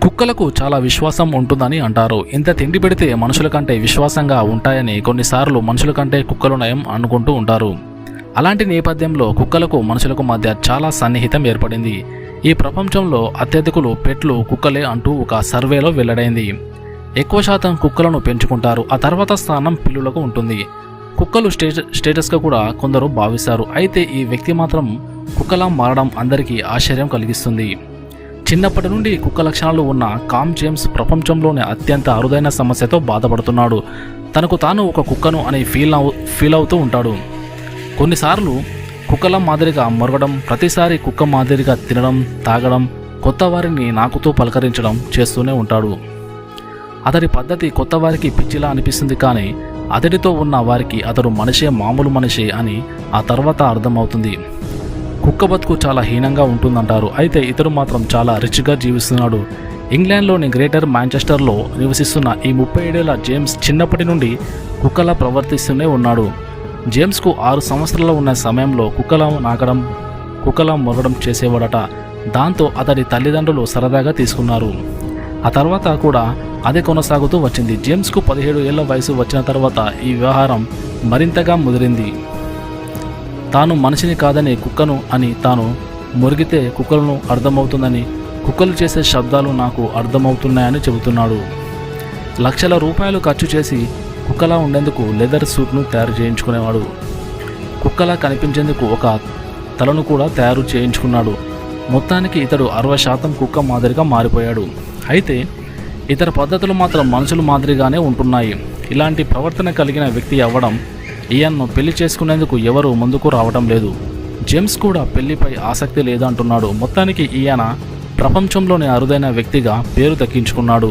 కుక్కలకు చాలా విశ్వాసం ఉంటుందని అంటారు. ఇంత తిండి పెడితే మనుషుల కంటే విశ్వాసంగా ఉంటాయని కొన్నిసార్లు మనుషుల కంటే కుక్కలు నయం అనుకుంటూ ఉంటారు. అలాంటి నేపథ్యంలో కుక్కలకు మనుషులకు మధ్య చాలా సన్నిహితం ఏర్పడింది. ఈ ప్రపంచంలో అత్యధికులు పెట్లు కుక్కలే అంటూ ఒక సర్వేలో వెల్లడైంది. ఎక్కువ శాతం కుక్కలను పెంచుకుంటారు. ఆ తర్వాత స్థానం పిల్లులకు ఉంటుంది. కుక్కలు స్టేటస్గా కూడా కొందరు భావిస్తారు. అయితే ఈ వ్యక్తి మాత్రం కుక్కలా మారడం అందరికీ ఆశ్చర్యం కలిగిస్తుంది. చిన్నప్పటి నుండి కుక్క లక్షణాలు ఉన్న కామ్ జేమ్స్ ప్రపంచంలోనే అత్యంత అరుదైన సమస్యతో బాధపడుతున్నాడు. తనకు తాను ఒక కుక్కను అని ఫీల్ అవుతూ ఉంటాడు. కొన్నిసార్లు కుక్కల మాదిరిగా మొరగడం, ప్రతిసారి కుక్క మాదిరిగా తినడం, తాగడం, కొత్త వారిని నాకుతూ పలకరించడం చేస్తూనే ఉంటాడు. అతడి పద్ధతి కొత్త వారికి పిచ్చిలా అనిపిస్తుంది, కానీ అతడితో ఉన్న వారికి అతడు మనిషే, మామూలు మనిషి అని ఆ తర్వాత అర్థమవుతుంది. కుక్క బతుకు చాలా హీనంగా ఉంటుందంటారు. అయితే ఇతడు మాత్రం చాలా రిచ్గా జీవిస్తున్నాడు. ఇంగ్లాండ్లోని గ్రేటర్ మాంచెస్టర్లో నివసిస్తున్న ఈ 37 ఏళ్ల జేమ్స్ చిన్నప్పటి నుండి కుక్కలా ప్రవర్తిస్తూనే ఉన్నాడు. జేమ్స్కు 6 సంవత్సరాలు ఉన్న సమయంలో కుక్కలా నాకడం, కుక్కలా మొరగడం చేసేవాడట. దాంతో అతడి తల్లిదండ్రులు సరదాగా తీసుకున్నారు. ఆ తర్వాత కూడా అదే కొనసాగుతూ వచ్చింది. జేమ్స్కు 17 ఏళ్ల వయసు వచ్చిన తర్వాత ఈ వ్యవహారం మరింతగా ముదిరింది. తాను మనిషిని కాదని కుక్కను అని, తాను మురిగితే కుక్కలను అర్థమవుతుందని, కుక్కలు చేసే శబ్దాలు నాకు అర్థమవుతున్నాయని చెబుతున్నాడు. లక్షల రూపాయలు ఖర్చు చేసి కుక్కలా ఉండేందుకు లెదర్ సూట్ను తయారు చేయించుకునేవాడు. కుక్కలా కనిపించేందుకు ఒక తలను కూడా తయారు చేయించుకున్నాడు. మొత్తానికి ఇతడు 60% కుక్క మాదిరిగా మారిపోయాడు. అయితే ఇతర పద్ధతులు మాత్రం మనుషుల మాదిరిగానే ఉంటున్నాయి. ఇలాంటి ప్రవర్తన కలిగిన వ్యక్తి అవ్వడం ఇయాన్ను పెళ్లి చేసుకునేందుకు ఎవరూ ముందుకు రావడం లేదు. జేమ్స్ కూడా పెళ్లిపై ఆసక్తి లేదంటున్నాడు. మొత్తానికి ఈయన ప్రపంచంలోని అరుదైన వ్యక్తిగా పేరు దక్కించుకున్నాడు.